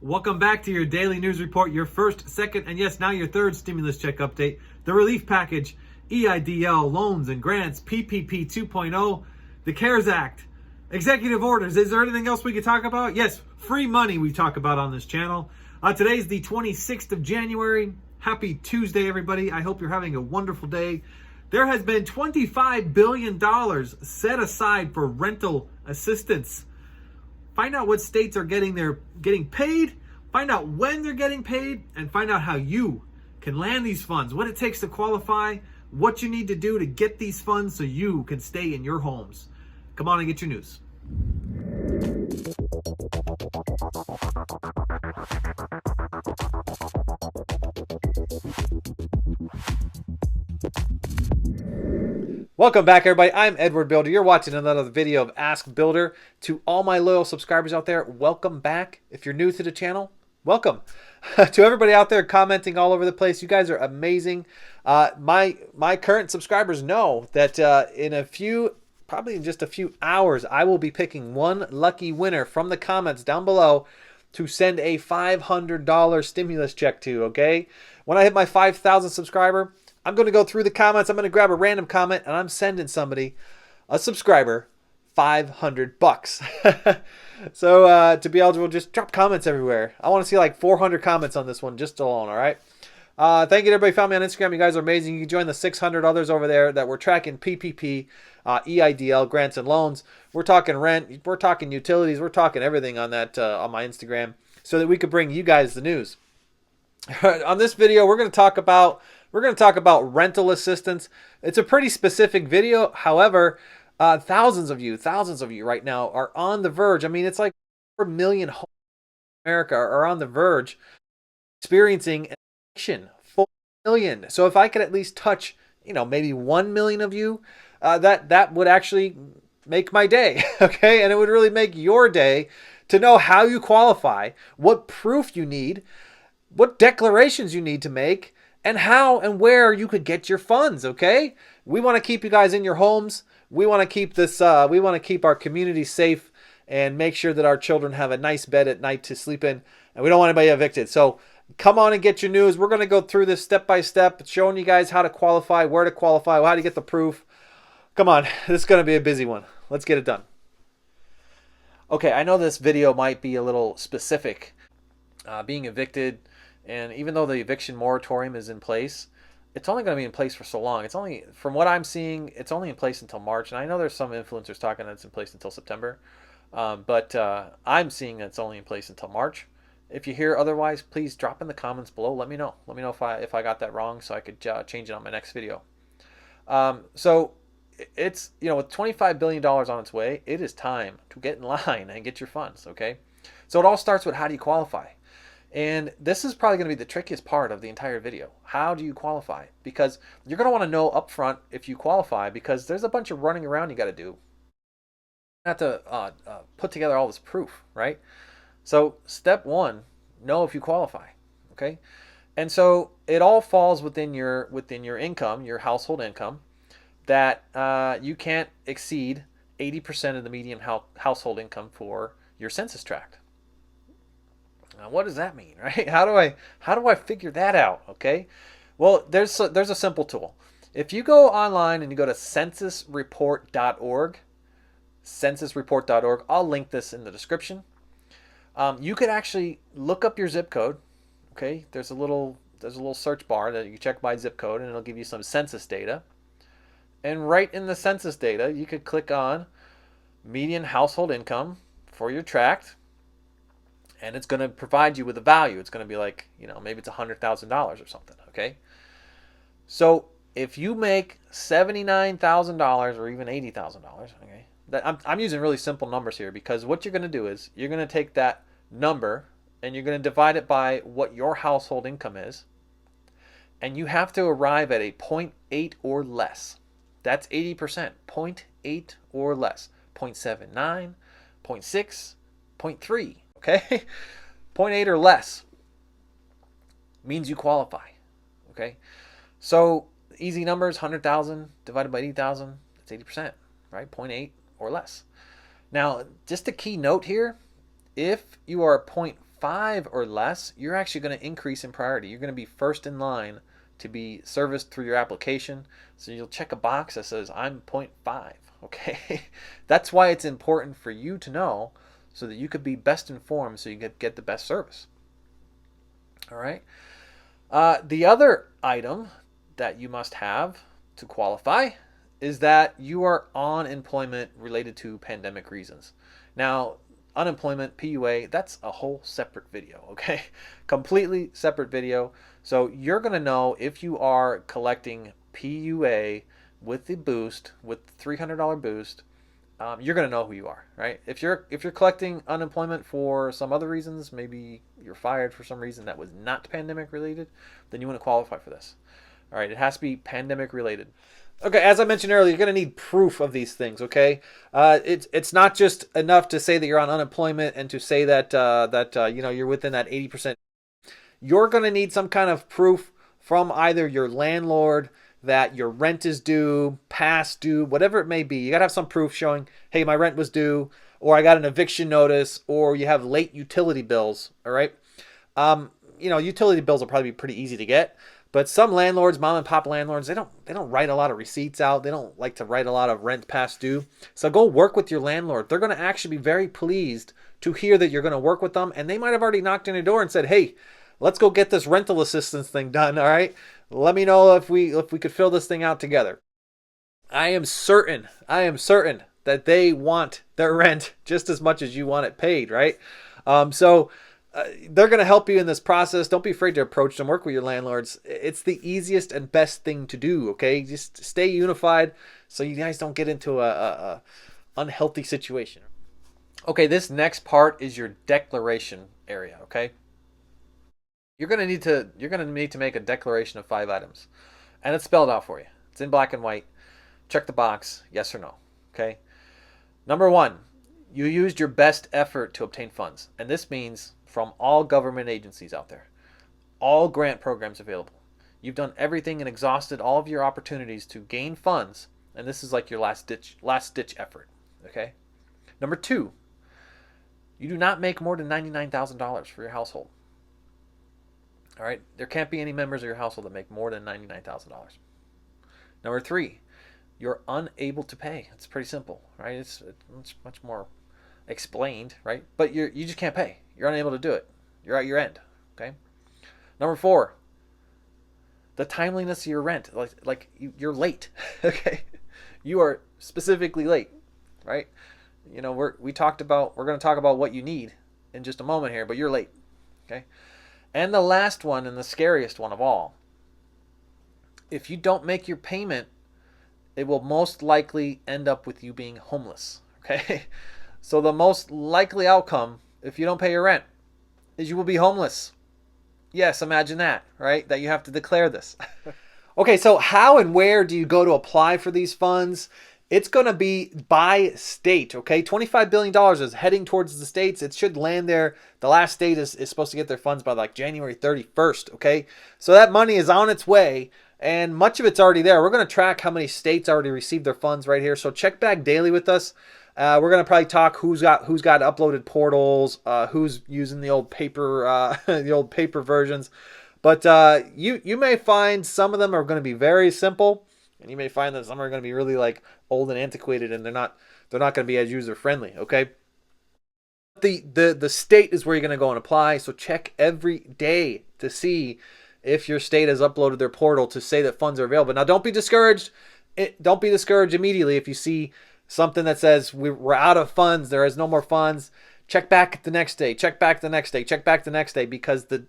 Welcome back to your daily news report, your first, second, and yes, now your third stimulus check update, the relief package, EIDL, loans and grants, PPP 2.0, the CARES Act, executive orders. Is there anything else we could talk about? Yes, free money we talk about on this channel. Today's the 26th of January. Happy Tuesday, everybody. I hope you're having a wonderful day. There has been $25 billion set aside for rental assistance. Find out what states are getting paid, find out when they're getting paid, and find out how you can land these funds, what it takes to qualify, what you need to do to get these funds so you can stay in your homes. Come on and get your news. Welcome back, everybody. I'm Edward Bilder. You're watching another video of Ask Builder. To all my loyal subscribers out there, welcome back. If you're new to the channel, welcome. To everybody out there commenting all over the place, you guys are amazing. My current subscribers know that probably in just a few hours, I will be picking one lucky winner from the comments down below to send a $500 stimulus check to, okay? When I hit my 5,000 subscriber, I'm going to go through the comments. I'm going to grab a random comment, and I'm sending somebody, a subscriber, $500. So to be eligible, just drop comments everywhere. I want to see like 400 comments on this one just alone, all right? Thank you to everybody who found me on Instagram. You guys are amazing. You can join the 600 others over there that we're tracking PPP, EIDL, grants and loans. We're talking rent. We're talking utilities. We're talking everything on that on my Instagram so that we could bring you guys the news. On this video, we're going to talk about rental assistance. It's a pretty specific video. However, thousands of you right now are on the verge. I mean, it's like 4 million homes in America are on the verge experiencing an eviction. 4 million. So if I could at least touch, maybe 1 million of you, that would actually make my day. Okay, and it would really make your day to know how you qualify, what proof you need, what declarations you need to make, and how and where you could get your funds, okay? We want to keep you guys in your homes. We want to keep this, we want to keep our community safe and make sure that our children have a nice bed at night to sleep in, and we don't want anybody evicted. So come on and get your news. We're going to go through this step by step, showing you guys how to qualify, where to qualify, how to get the proof. Come on, this is going to be a busy one. Let's get it done. Okay, I know this video might be a little specific, being evicted. And even though the eviction moratorium is in place, it's only going to be in place for so long. It's only, from what I'm seeing, it's only in place until March. And I know there's some influencers talking that it's in place until September. But I'm seeing that it's only in place until March. If you hear otherwise, please drop in the comments below. Let me know. Let me know if I got that wrong so I could change it on my next video. So it's, with $25 billion on its way, it is time to get in line and get your funds, okay? So it all starts with, how do you qualify? And this is probably going to be the trickiest part of the entire video. How do you qualify? Because you're going to want to know up front if you qualify, because there's a bunch of running around you got to do. You have to put together all this proof, right? So step one, know if you qualify, okay? And so it all falls within your income, your household income, that you can't exceed 80% of the median household income for your census tract. Now, what does that mean, right? How do I figure that out? Okay, well, there's a simple tool. If you go online and you go to censusreport.org, I'll link this in the description. You could actually look up your zip code. Okay, there's a little search bar that you check by zip code, and it'll give you some census data. And right in the census data, you could click on median household income for your tract. And it's going to provide you with a value. It's going to be like, maybe it's $100,000 or something, okay? So if you make $79,000 or even $80,000, okay? I'm using really simple numbers here, because what you're going to do is you're going to take that number and you're going to divide it by what your household income is. And you have to arrive at a 0.8 or less. That's 80%, 0.8 or less, 0.79, 0.6, 0.3. Okay, 0.8 or less means you qualify. Okay, so easy numbers, 100,000 divided by 80,000, that's 80%, right? 0.8 or less. Now, just a key note here, if you are 5 or less, you're actually going to increase in priority. You're going to be first in line to be serviced through your application. So you'll check a box that says I'm 0.5. Okay, that's why it's important for you to know, so that you could be best informed, so you could get the best service. All right. The other item that you must have to qualify is that you are on employment related to pandemic reasons. Now, unemployment, PUA, that's a whole separate video, okay? Completely separate video. So you're going to know if you are collecting PUA with the boost, with the $300 boost, you're going to know who you are, right? If you're collecting unemployment for some other reasons, maybe you're fired for some reason that was not pandemic related, then you want to qualify for this. All right, it has to be pandemic related. Okay, as I mentioned earlier, you're going to need proof of these things, okay? It's not just enough to say that you're on unemployment and to say that you're within that 80%. You're going to need some kind of proof from either your landlord that your rent is due, past due, whatever it may be. You got to have some proof showing, hey, my rent was due, or I got an eviction notice, or you have late utility bills, all right? Utility bills will probably be pretty easy to get, but some landlords, mom and pop landlords, they don't write a lot of receipts out. They don't like to write a lot of rent past due. So go work with your landlord. They're going to actually be very pleased to hear that you're going to work with them, and they might have already knocked on your door and said, hey, let's go get this rental assistance thing done, all right? Let me know if we could fill this thing out together. I am certain that they want their rent just as much as you want it paid, right? They're going to help you in this process. Don't be afraid to approach them. Work with your landlords. It's the easiest and best thing to do, okay? Just stay unified so you guys don't get into a unhealthy situation. Okay, this next part is your declaration area, okay? You're going to need to make a declaration of 5 items. And it's spelled out for you. It's in black and white. Check the box, yes or no, okay? Number 1, you used your best effort to obtain funds. And this means from all government agencies out there. All grant programs available. You've done everything and exhausted all of your opportunities to gain funds. And this is like your last ditch effort, okay? Number 2, you do not make more than $99,000 for your household. All right, there can't be any members of your household that make more than $99,000. Number 3, you're unable to pay. It's pretty simple, right? It's much more explained, right? But you just can't pay. You're unable to do it. You're at your end, okay? Number 4, the timeliness of your rent, you're late, okay? You are specifically late, right? We're going to talk about what you need in just a moment here, but you're late, okay? And the last one, and the scariest one of all, if you don't make your payment, it will most likely end up with you being homeless, okay? So the most likely outcome, if you don't pay your rent, is you will be homeless. Yes, imagine that, right? That you have to declare this. Okay, so how and where do you go to apply for these funds? It's going to be by state, okay? $25 billion is heading towards the states. It should land there. The last state is supposed to get their funds by like January 31st, okay? So that money is on its way, and much of it's already there. We're going to track how many states already received their funds right here. So check back daily with us. We're going to probably talk who's got uploaded portals, who's using the old paper versions. But you may find some of them are going to be very simple. And you may find that some are going to be really like old and antiquated, and they're not going to be as user friendly. Okay. The state is where you're going to go and apply. So check every day to see if your state has uploaded their portal to say that funds are available. Now, don't be discouraged. Don't be discouraged immediately if you see something that says we're out of funds. There is no more funds. Check back the next day. Check back the next day. Check back the next day, because the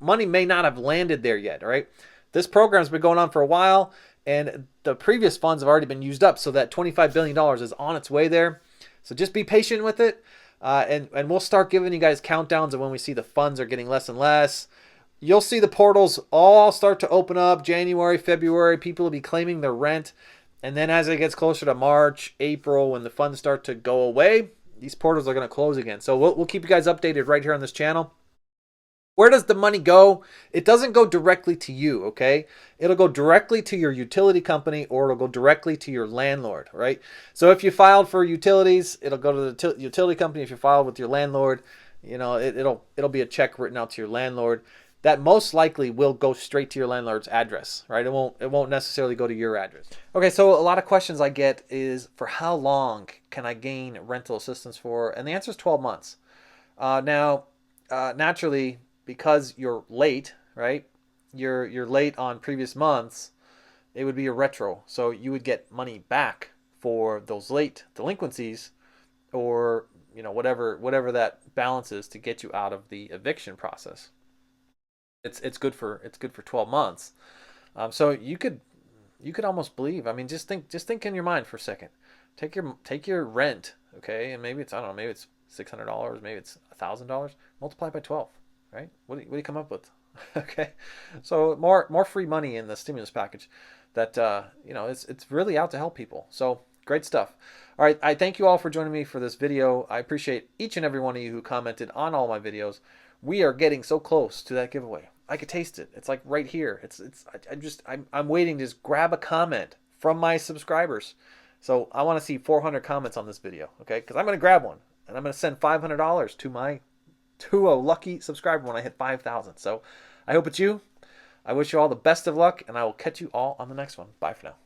money may not have landed there yet. All right. This program's been going on for a while, and the previous funds have already been used up, so that $25 billion is on its way there. So just be patient with it, and we'll start giving you guys countdowns of when we see the funds are getting less and less. You'll see the portals all start to open up January, February. People will be claiming their rent, and then as it gets closer to March, April, when the funds start to go away, these portals are going to close again. So we'll keep you guys updated right here on this channel. Where does the money go? It doesn't go directly to you, okay? It'll go directly to your utility company, or it'll go directly to your landlord, right? So if you filed for utilities, it'll go to the utility company. If you filed with your landlord, You know, it'll be a check written out to your landlord that most likely will go straight to your landlord's address, right? It won't necessarily go to your address. Okay, so a lot of questions I get is, for how long can I gain rental assistance for? And the answer is 12 months. Naturally, because you're late, right? You're late on previous months. It would be a retro, so you would get money back for those late delinquencies, or whatever that balance is to get you out of the eviction process. It's good for 12 months. So you could almost believe. I mean, just think in your mind for a second. Take your rent, okay, and maybe it's, I don't know, maybe it's $600, maybe it's $1,000. Multiply it by 12, right? What do you come up with? Okay, so more free money in the stimulus package. That it's really out to help people. So great stuff. All right, I thank you all for joining me for this video. I appreciate each and every one of you who commented on all my videos. We are getting so close to that giveaway. I could taste it. It's like right here. I'm waiting to just grab a comment from my subscribers. So I want to see 400 comments on this video, okay? Because I'm going to grab one, and I'm going to send $500 to a lucky subscriber when I hit 5,000. So I hope it's you. I wish you all the best of luck, and I will catch you all on the next one. Bye for now.